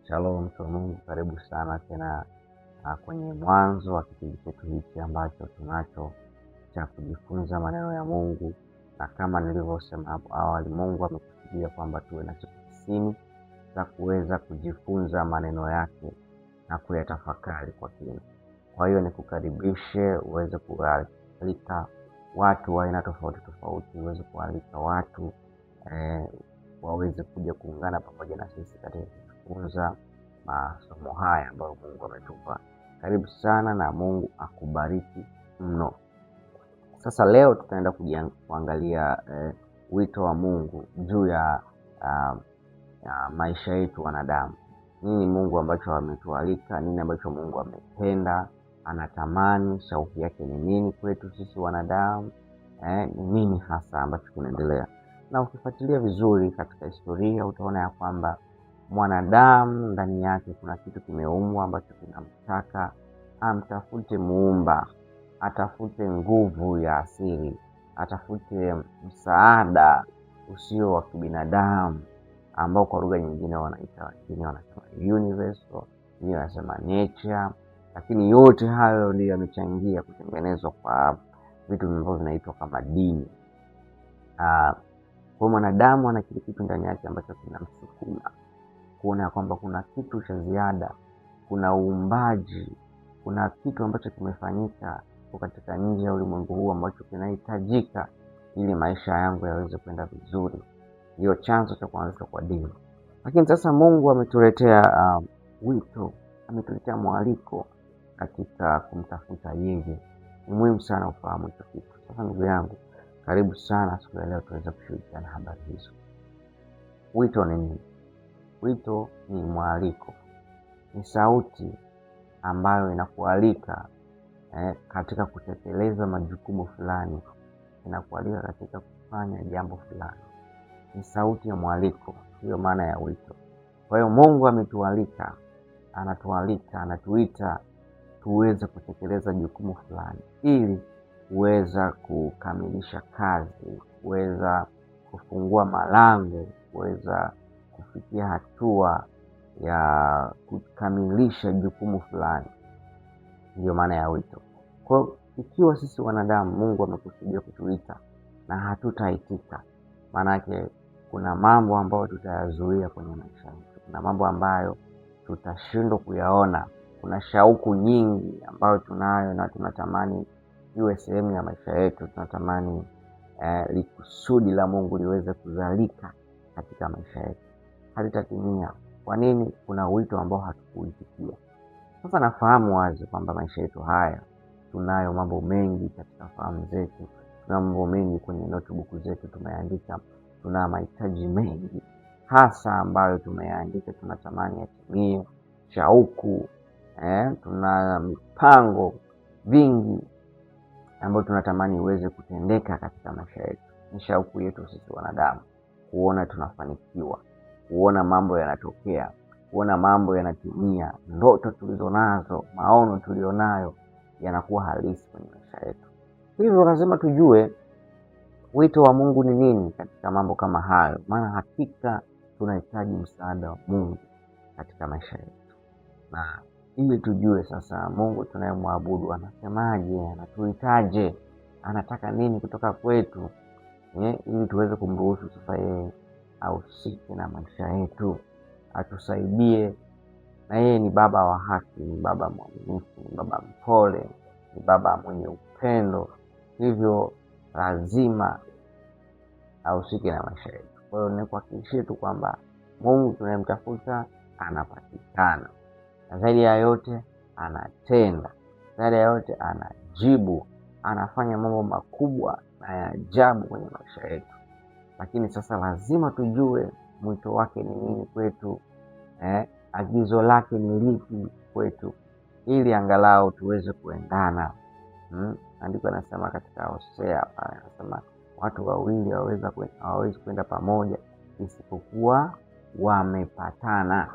Shalom mtu wa Mungu, karibu sana tena kwenye mwanzo wa kipindi chetu hiki ambacho tunacho cha kujifunza maneno ya Mungu. Na kama nilivyosema hapo awali, Mungu amekusudia kwamba tuwe na siku 90 za kuweza kujifunza maneno yake na kuyatafakari kwa kina. Kwa hiyo nikukaribishe uweze kualika watu wa aina tofauti tofauti, uweze kualika watu waweze kuja kuungana pamoja na sisi katika kujifunza masomo haya ambayo Mungu ametupa. Karibu sana na Mungu akubariki mno. Sasa leo tutaenda kuangalia wito wa Mungu juu ya maisha yetu wanadamu. Nini Mungu ambacho ametualika, nini ambacho Mungu amependa, anatamani, shauku yake ni nini kwetu sisi wanadamu, ni nini hasa ambacho kinaendelea. Na ukifuatilia vizuri katika historia utaona ya kwamba mwanadamu ndani yake kuna kitu kimeumbwa ambacho kinamtaka amtafute muumba, atafute nguvu ya asili, atafute msaada usio wa kibinadamu ambao kwa lugha nyingine wanaita, wengine wanasema universal, wengine wanasema nature. Lakini yote hayo ndio yamechangia kutengenezwa kwa vitu ambavyo vinaitwa kama dini. Kwa mwanadamu ana kile kitu ndani yake ambacho kinamsukuma kuona kwamba kuna kitu cha ziada, kuna uumbaji, kuna kitu ambacho kimefanyika katika nje ya ulimwengu huu ambacho kinahitajika ili maisha yangu yaweze kwenda vizuri. Ndio chanzo cha kuanzishwa kwa dini. Lakini sasa Mungu ametuletea wito, ametuletea mwaliko katika kumtafuta yeye. Ni muhimu sana ufahamu hicho kitu. Sasa ndugu yangu, karibu sana siku ya leo tuweze kushirikiana habari hizo. Wito ni nini? Wito ni mwaliko, ni sauti ambayo inakualika katika kutekeleza majukumu fulani, inakualika katika kufanya jambo fulani. Ni sauti ya mwaliko, hiyo maana ya wito. Kwa hiyo Mungu ametualika, anatuita tuweze kutekeleza jukumu fulani ili kuweza kukamilisha kazi, kuweza kufungua malango, kuweza kufikia hatua ya kukamilisha jukumu fulani. Ndio maana ya wito. Kwa ikiwa sisi wanadamu Mungu amekusudia kutuita na hatutaitika, maana yake kuna mambo ambayo tutayazuia kwenye maisha yetu. Kuna mambo ambayo tutashindwa kuyaona. Kuna shauku nyingi ambayo tunayo na tunatamani iwe sehemu ya maisha yetu. Tunatamani kusudi la Mungu liweze kuzalika katika maisha yetu. Halitatimia. Kwa nini? Kuna wito ambao hatukuitikia. Sasa nafahamu wazi kwamba maisha yetu haya tunayo mambo mengi katika fahamu zetu. Tuna mambo mengi kwenye notebook zetu tumeandika. Tuna mahitaji mengi hasa ambayo tumeandika, tunatamani yatimie, shauku, tuna mipango vingi ambayo tunatamani iweze kutendeka katika maisha yetu. Ni shauku yetu sisi wanadamu kuona tunafanikiwa, kuona mambo yanatokea, kuona mambo yanatimia, ndoto tulizonazo, maono tulionayo yanakuwa halisi kwenye maisha yetu. Hivyo lazima tujue wito wa Mungu ni nini katika mambo kama hayo, maana hakika tunahitaji msaada wa Mungu katika maisha yetu. Na ili tujue sasa Mungu tunayemwabudu anasemaje, anatuhitaje, anataka nini kutoka kwetu, ili tuweze kumruhusu sasa yeye ahusike na maisha yetu, atusaidie. Na yeye ni baba wa haki, ni baba mwaminifu, ni baba mpole, ni baba mwenye upendo. Hivyo lazima ahusike na maisha yetu. Kwa hiyo nikuhakikishie tu kwamba Mungu tunayemtafuta anapatikana, na zaidi ya yote anatenda, zaidi ya yote anajibu, anafanya mambo makubwa na ya ajabu kwenye maisha yetu. Lakini sasa lazima tujue mwito wake ni nini kwetu, agizo lake ni lipi kwetu, ili angalau tuweze kuendana. Andiko anasema katika Hosea, anasema watu wawili hawawezi kwenda pamoja isipokuwa wamepatana.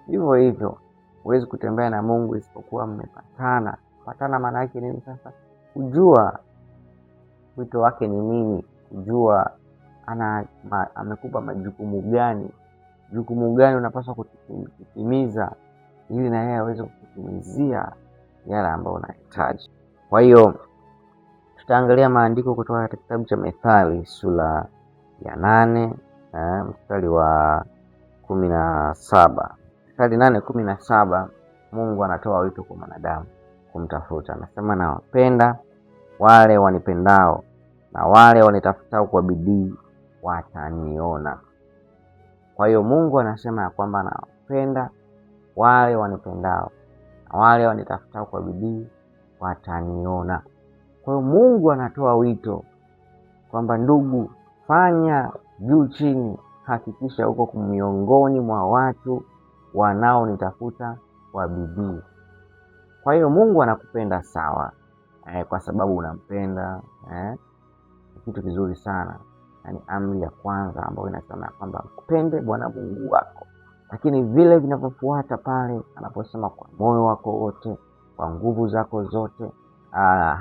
Hivyo hivyo huwezi kutembea na Mungu isipokuwa mmepatana. Patana maana yake nini sasa? Kujua wito wake ni nini, kujua amekupa majukumu gani jukumu gani unapaswa kutimiza, ili na yeye aweze kukutimizia yale ambayo unahitaji. Kwa hiyo tutaangalia maandiko kutoka katika kitabu cha Methali sura ya 8 mstari wa 17. Mstari 8:17, Mungu anatoa wito kwa mwanadamu kumtafuta. Anasema, nawapenda wale wanipendao, na wale wanitafutao kwa bidii wataniona. Kwa hiyo Mungu anasema ya kwamba nawapenda wale wanipendao, na wale wanitafutao kwa bidii wataniona. Kwa hiyo Mungu anatoa wito kwamba ndugu, fanya juu chini, hakikisha uko miongoni mwa watu wanaonitafuta kwa bidii. Kwa hiyo Mungu anakupenda sawa, kwa sababu unampenda. Ni kitu kizuri sana. Yani amri ya kwanza ambayo inasema kwamba mpende Bwana Mungu wako, lakini vile vinavyofuata pale anaposema kwa moyo wako wote, kwa nguvu zako zote,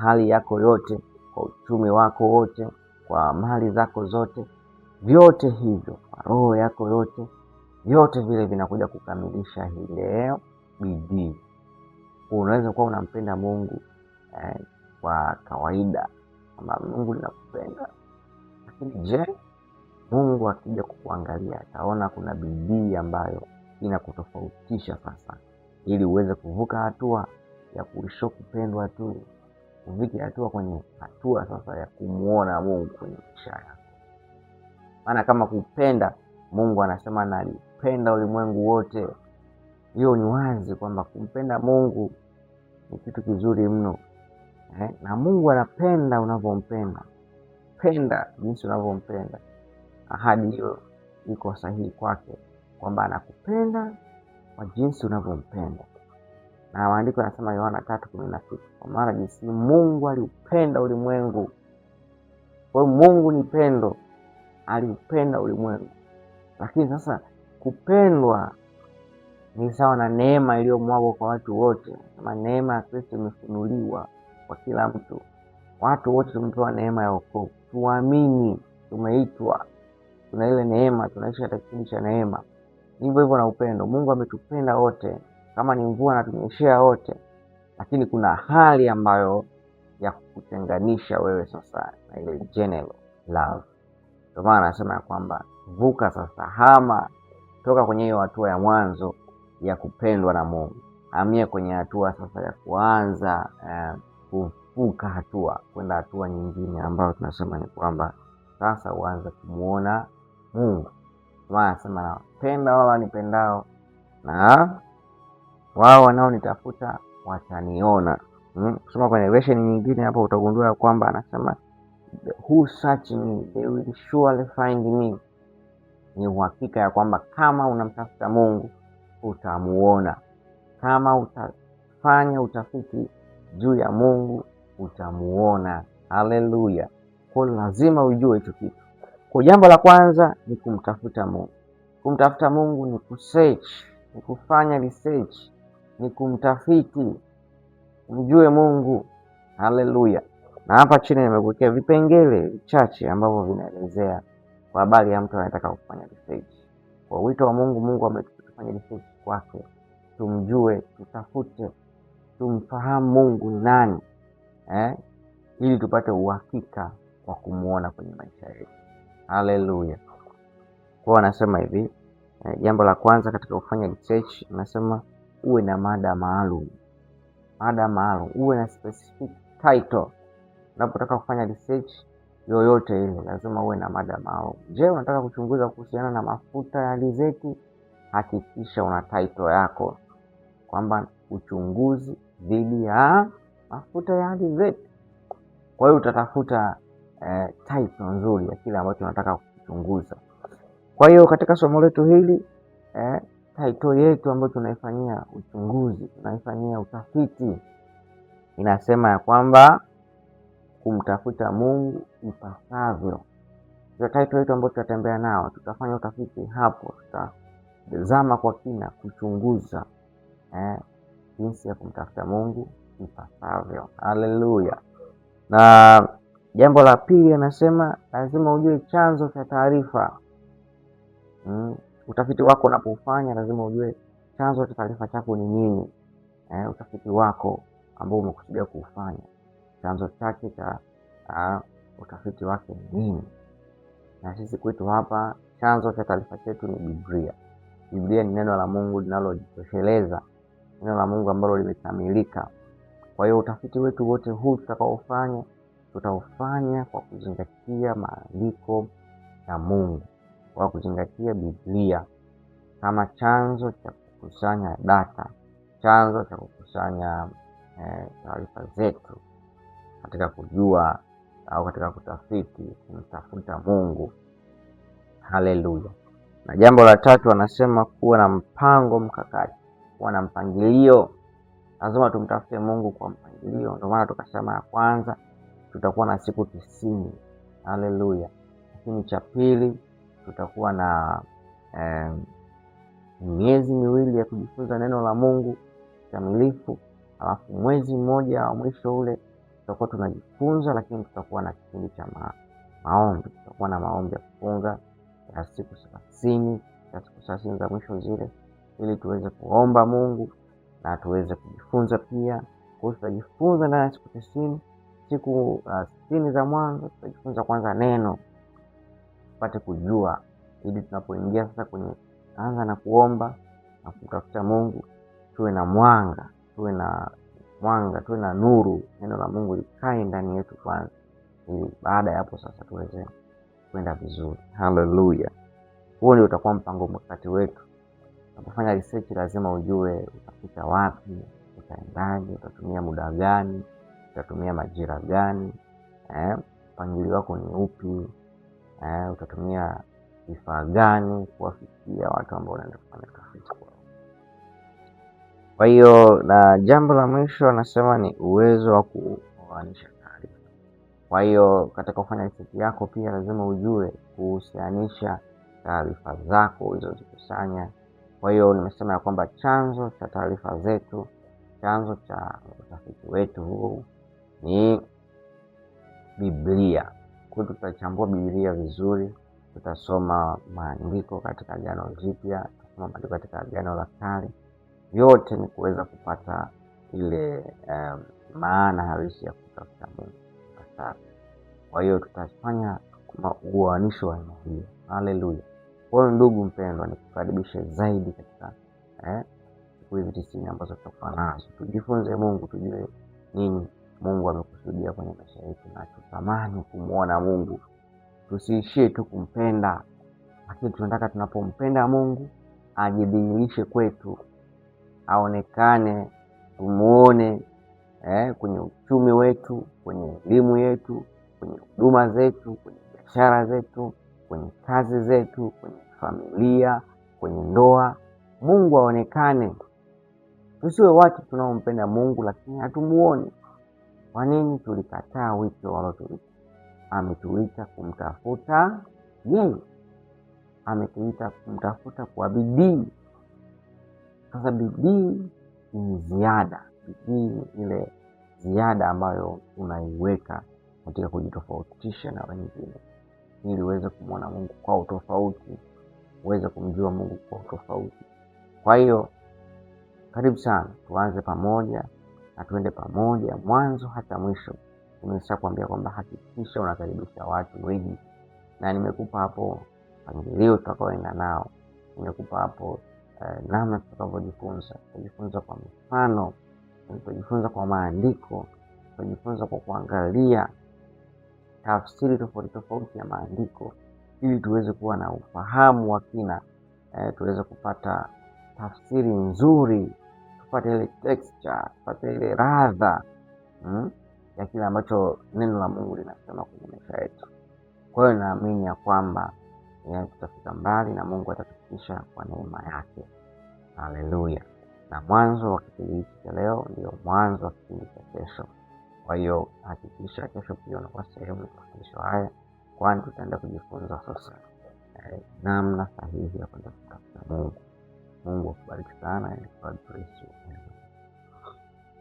hali yako yote, kwa uchumi wako wote, kwa mali zako zote, vyote hivyo, kwa roho yako yote, vyote vile vinakuja kukamilisha ile bidii. Unaweza kuwa unampenda Mungu kwa kawaida, kama Mungu ninakupenda, lakini je, Mungu akija kukuangalia ataona kuna bidii ambayo inakutofautisha sasa, ili uweze kuvuka hatua ya kuisha kupendwa tu, uvike hatua kwenye hatua sasa ya kumuona Mungu kwenye maisha yako. Maana kama kupenda, Mungu anasema nalipenda ulimwengu wote. Hiyo ni wazi kwamba kumpenda Mungu ni kitu kizuri mno. Na Mungu anapenda unavyompenda. Penda jinsi unavyompenda. Ahadi hiyo iko sahihi kwake kwamba anakupenda kwa jinsi unavyompenda. Na maandiko yanasema Yohana 3:16, kwa maana jinsi Mungu aliupenda ulimwengu. Kwa hiyo Mungu ni pendo, aliupenda ulimwengu. Lakini sasa kupendwa ni sawa na neema iliyomwagwa kwa watu wote. Kama neema ya Kristo imefunuliwa kwa kila mtu. Watu wote tumepewa neema ya wokovu. Tuamini, tumeitwa. Tuna ile neema, tunaishi katika kipindi cha neema. Hivyo hivyo na upendo. Mungu ametupenda wote. Kama ni mvua anatunyeshea wote. Lakini kuna hali ambayo ya kutenganisha wewe sasa na ile general love. Kwa maana anasema ya kwamba vuka sasa, hama toka kwenye hiyo hatua ya mwanzo ya kupendwa na Mungu, hamia kwenye hatua sasa ya kuanza kuvuka hatua kwenda hatua nyingine ambayo tunasema ni kwamba sasa uanze kumuona Mungu. Kwa maana anasema nawapenda wao wanipendao, na wao wanaonitafuta wataniona. Kusoma kwenye version nyingine hapo utagundua kwamba anasema who search me they will surely find me. Ni uhakika ya kwamba kama unamtafuta Mungu utamuona. Kama utafanya utafiti juu ya Mungu utamuona. Haleluya. Kwa lazima ujue hicho kitu. Kwa jambo la kwanza ni kumtafuta Mungu. Kumtafuta Mungu ni kusearch, ni kufanya research, ni kumtafiti, umjue Mungu. Haleluya. Na hapa chini nimekuwekea vipengele vichache ambavyo vinaelezea kwa habari ya mtu anayetaka kufanya research. Kwa wito wa Mungu, Mungu ametufanya research kwake. Tumjue, tutafute, tumfahamu Mungu ni nani, ili tupate uhakika wa kumuona kwenye maisha yetu. Haleluya. Kwa anasema hivi, jambo la kwanza katika kufanya research, anasema uwe na mada maalum. Mada maalum, uwe na specific title. Unapotaka kufanya research yoyote ile, lazima uwe na mada maalum. Je, unataka kuchunguza kuhusiana na mafuta ya alizeti? Hakikisha una title yako kwamba uchunguzi dhidi ya mafuta ya alizeti. Kwa hiyo utatafuta title nzuri ya kile ambacho unataka kuchunguza. Kwa hiyo katika somo letu hili title yetu ambayo tunaifanyia uchunguzi, tunaifanyia utafiti, inasema ya kwamba kumtafuta Mungu ipasavyo. Ndio title yetu ambayo tutatembea nao. Tutafanya utafiti hapo, tutazama kwa kina kuchunguza jinsi ya kumtafuta Mungu ipasavyo. Haleluya. Na jambo la pili anasema lazima ujue chanzo cha taarifa. utafiti wako unapofanya lazima ujue chanzo cha taarifa chako ni nini. Utafiti wako ambao umekusudia kuufanya, chanzo chake cha utafiti wake ni nini? Na sisi kwetu hapa chanzo cha taarifa chetu ni Biblia. Biblia ni neno la Mungu linalojitosheleza, neno la Mungu ambalo limekamilika. Kwa hiyo utafiti wetu wote huu tutakaofanya, tutaufanya kwa kuzingatia maandiko ya Mungu, kwa kuzingatia Biblia kama chanzo cha kukusanya data, chanzo cha kukusanya taarifa zetu katika kujua au katika kutafiti, kumtafuta Mungu. Haleluya. Na jambo la tatu anasema kuwa na mpango mkakati, kuwa na mpangilio. Lazima tumtafute Mungu kwa mpangilio. Ndio maana tukasema ya kwanza tutakuwa na siku 90. Haleluya. Lakini cha pili tutakuwa na miezi miwili ya kujifunza neno la Mungu kamilifu. Alafu mwezi mmoja wa mwisho ule tutakuwa tunajifunza, lakini tutakuwa na kipindi cha maombi. Tutakuwa na maombi ya kufunga ya siku 30, ya siku 30 za mwisho zile, ili tuweze kuomba Mungu na tuweze kujifunza pia. Kwa hiyo tutajifunza ndani ya siku 90. Siku 60 za mwanzo tutajifunza kwanza neno, tupate kujua, ili tunapoingia sasa kwenye anza na kuomba na kutafuta Mungu, tuwe na mwanga, tuwe na nuru, neno la Mungu likae ndani yetu kwanza, ili baada ya hapo sasa tuweze kwenda vizuri. Haleluya. Huo ndio utakuwa mpango mkakati wetu. Unapofanya research lazima ujue utapita wapi, utaendaje, utatumia muda gani, utatumia majira gani, mpangilio wako ni upi, utatumia vifaa gani kuwafikia watu ambao wanaenda kufanya utafiti kwao. Kwa hiyo na jambo la mwisho anasema ni uwezo wa kuoanisha taarifa. Kwa hiyo katika kufanya research yako pia lazima ujue kuhusianisha taarifa zako ulizozikusanya. Kwa hiyo nimesema ya kwamba chanzo cha taarifa zetu, chanzo cha utafiti wetu huu ni Biblia. Kwa hiyo tutachambua Biblia vizuri, tutasoma maandiko katika Agano Jipya, tutasoma maandiko katika Agano la Kale. Yote ni kuweza kupata ile maana halisi ya kutafuta Mungu. Kwa hiyo tutafanya uoanisho wa aina hiyo. Haleluya. Kwa hiyo ndugu mpendwa, nikukaribishe zaidi katika siku hizi 90 ambazo tutakuwa nazo. Tujifunze Mungu, tujue nini Mungu amekusudia kwenye maisha yetu, na tutamani kumuona Mungu. Tusiishie tu kumpenda, lakini tunataka tunapompenda Mungu ajidhihirishe kwetu, aonekane, tumuone kwenye uchumi wetu, kwenye elimu yetu, kwenye huduma zetu, kwenye biashara zetu, kwenye kazi zetu, kwenye familia, kwenye ndoa. Mungu aonekane. Tusiwe watu tunaompenda Mungu lakini hatumuoni. Kwa nini? Tulikataa wito aliotuita. Ametuita kumtafuta yeye, ametuita kumtafuta kwa bidii. Sasa bidii ni ziada. Bidii ni ile ziada ambayo unaiweka katika kujitofautisha na wengine, ili uweze kumwona Mungu kwa utofauti, uweze kumjua Mungu kwa utofauti. Kwa hiyo karibu sana, tuanze pamoja na tuende pamoja mwanzo hata mwisho. Nimeshakwambia kwamba hakikisha unakaribisha watu wengi, na nimekupa hapo mpangilio tutakaoenda nao. Nimekupa hapo namna tutakavyojifunza. Tutajifunza kwa mifano, tutajifunza kwa maandiko, tutajifunza kwa kuangalia tafsiri tofauti tofauti ya maandiko, ili tuweze kuwa na ufahamu wa kina, tuweze kupata tafsiri nzuri, tupate ile texture, tupate ile ladha ya kile ambacho neno la Mungu linasema kwenye maisha yetu. Kwa hiyo naamini ya kwamba tutafika mbali na Mungu atatufikisha kwa neema yake. Haleluya. Na mwanzo wa kipindi hiki cha leo ndio mwanzo wa kipindi cha kesho. Kwa hiyo hakikisha kesho pia unakuwa sehemu ya mafundisho haya, kwani tutaenda kujifunza sasa namna sahihi ya kwenda kutafuta Mungu. Mungu akubariki sana. God bless you.